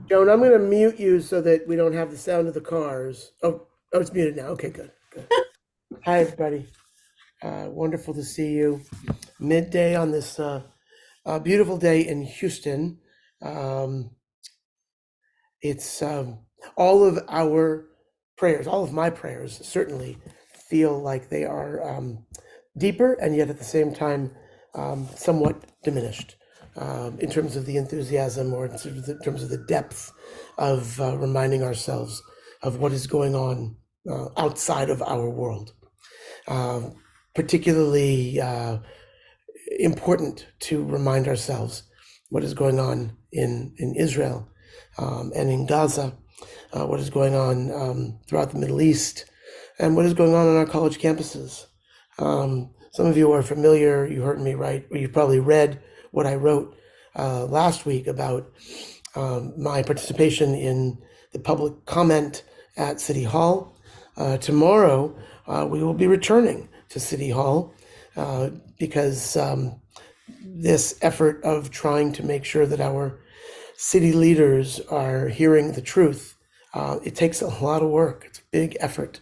Joan, I'm going to mute you so that we don't have the sound of the cars. Oh, it's muted now. Okay, good, good. Hi, everybody. Wonderful to see you. Midday on this beautiful day in Houston. Um, it's all of our prayers, all of my prayers, certainly feel like they are deeper and yet at the same time somewhat diminished in terms of the enthusiasm or in terms of the depth of reminding ourselves of what is going on outside of our world. Particularly important to remind ourselves what is going on in Israel and in Gaza, what is going on throughout the Middle East, and what is going on our college campuses. Some of you are familiar, you heard me right, or you probably read what I wrote last week about my participation in the public comment at City Hall. Tomorrow, we will be returning to City Hall because this effort of trying to make sure that our city leaders are hearing the truth, it takes a lot of work. It's a big effort.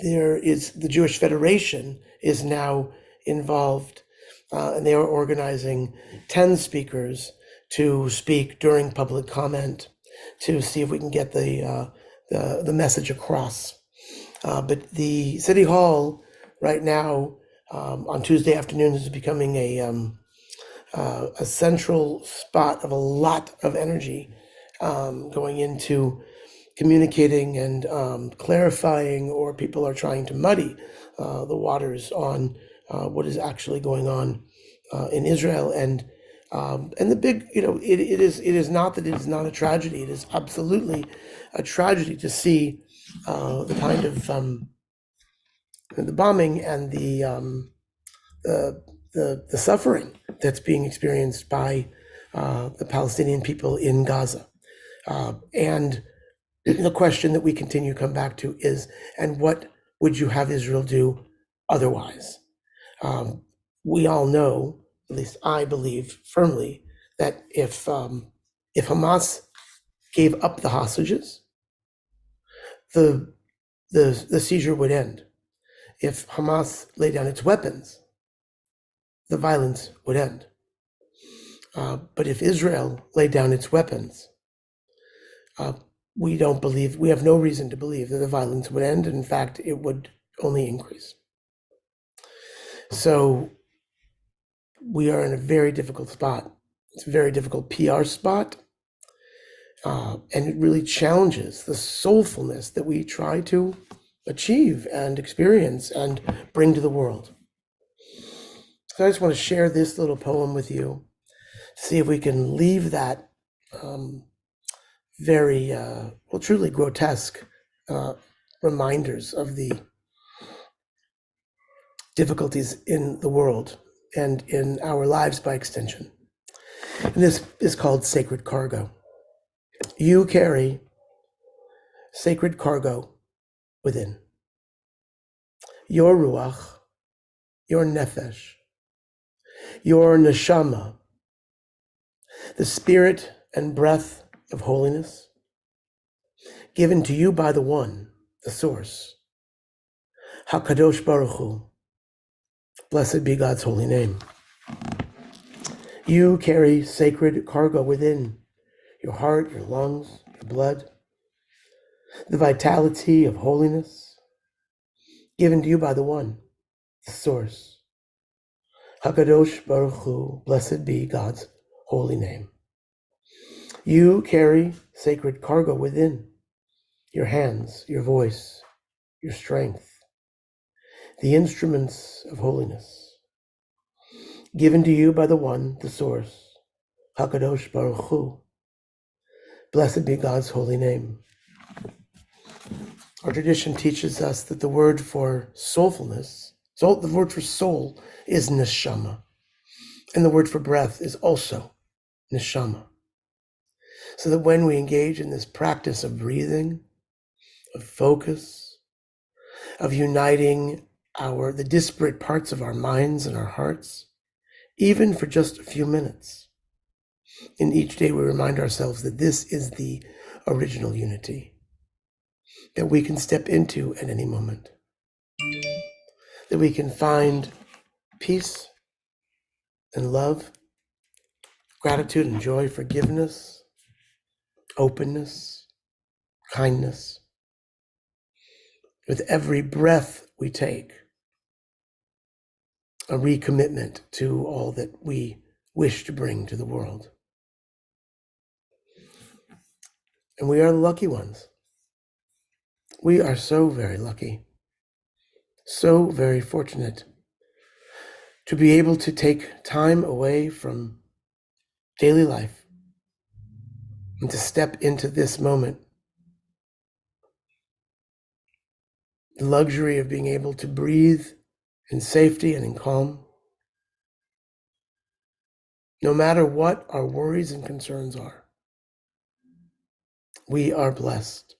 There is the Jewish Federation is now involved, and they are organizing 10 speakers to speak during public comment to see if we can get the message across. But the City Hall right now on Tuesday afternoons is becoming a central spot of a lot of energy going into communicating and clarifying, or people are trying to muddy the waters on what is actually going on in Israel. And the big, it is not that it is not a tragedy. It is absolutely a tragedy to see the kind of the bombing and the suffering that's being experienced by the Palestinian people in Gaza. And the question that we continue to come back to is, and what would you have Israel do otherwise? We all know, at least I believe firmly, that if Hamas gave up the hostages, the seizure would end. If Hamas laid down its weapons, the violence would end. But if Israel laid down its weapons, we have no reason to believe that the violence would end. In fact, it would only increase. So we are in a very difficult spot. It's a very difficult PR spot. And it really challenges the soulfulness that we try to achieve and experience and bring to the world. So I just want to share this little poem with you, see if we can leave that very, truly grotesque reminders of the difficulties in the world and in our lives by extension. And this is called Sacred Cargo. You carry sacred cargo within. Your ruach, your nefesh, your neshama, the spirit and breath of holiness, given to you by the One, the Source, HaKadosh Baruch Hu. Blessed be God's holy name. You carry sacred cargo within, your heart, your lungs, your blood, the vitality of holiness, given to you by the One, the Source, HaKadosh Baruch Hu. Blessed be God's holy name. You carry sacred cargo within, your hands, your voice, your strength, the instruments of holiness, given to you by the One, the Source, HaKadosh Baruch Hu. Blessed be God's holy name. Our tradition teaches us that the word for soulfulness, the word for soul is neshama, and the word for breath is also neshama. So that when we engage in this practice of breathing, of focus, of uniting the disparate parts of our minds and our hearts, even for just a few minutes, In each day, we remind ourselves that this is the original unity that we can step into at any moment, that we can find peace and love, gratitude and joy, forgiveness, openness, kindness. With every breath we take, a recommitment to all that we wish to bring to the world. And we are the lucky ones. We are so very lucky, so very fortunate to be able to take time away from daily life and to step into this moment. The luxury of being able to breathe in safety and in calm, no matter what our worries and concerns are. We are blessed.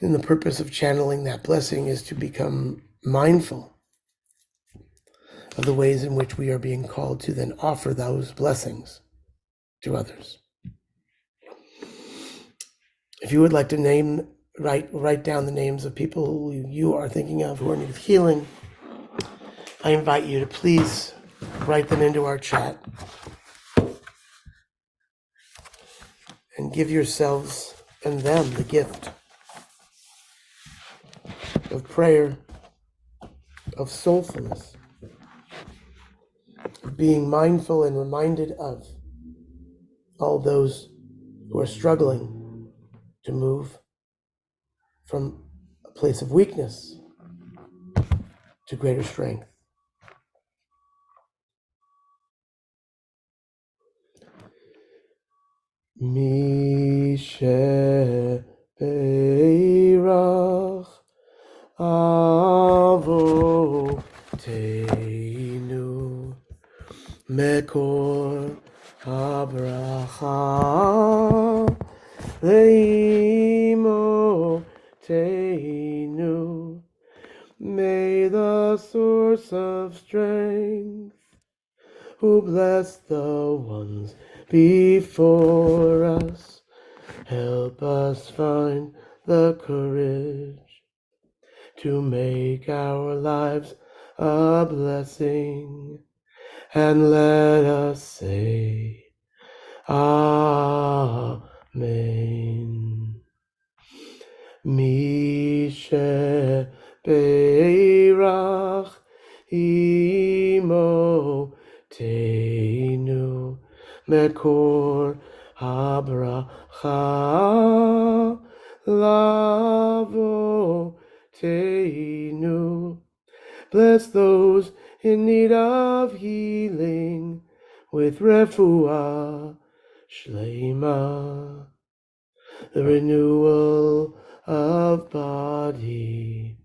And the purpose of channeling that blessing is to become mindful of the ways in which we are being called to then offer those blessings to others. If you would like to write down the names of people who you are thinking of who are in need of healing, I invite you to please write them into our chat and give yourselves and them the gift of prayer, of soulfulness, of being mindful and reminded of all those who are struggling to move from a place of weakness to greater strength. Mishe Beirach Avoteinu Mekor Habracha Leimoteinu. May the source of strength, who bless the ones before us, help us find the courage to make our lives a blessing, and let us say Amen. Mishe Beirach Imoteinu Mekor Habracha Lavoteinu. Bless those in need of healing with refuah shleima, the renewal of body,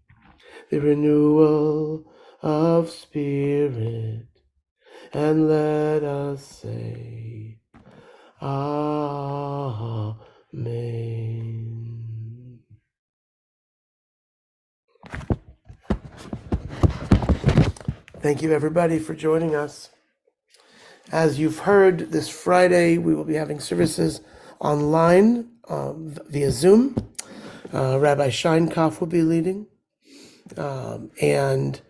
the renewal of spirit, and let us say Amen. Thank you, everybody, for joining us. As you've heard, this Friday we will be having services online via Zoom. Rabbi Scheinkopf will be leading. And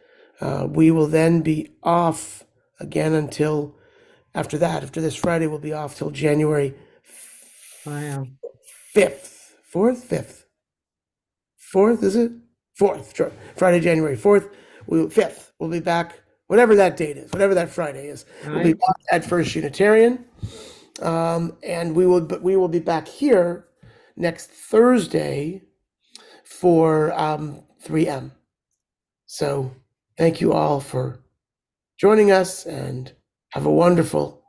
we will then be off again until after this Friday, we'll be off till January 5th. 4th, is it? 4th, sure. Friday, January 4th. 5th. We'll be back, whatever that date is, whatever that Friday is. We'll be back at First Unitarian. And we will be back here next Thursday for 3M. So thank you all for joining us, and have a wonderful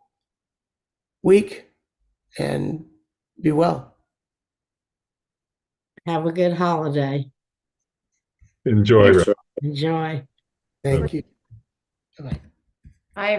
week and be well. Have a good holiday. Enjoy. Enjoy. Thank you. Bye-bye. Hi, everyone.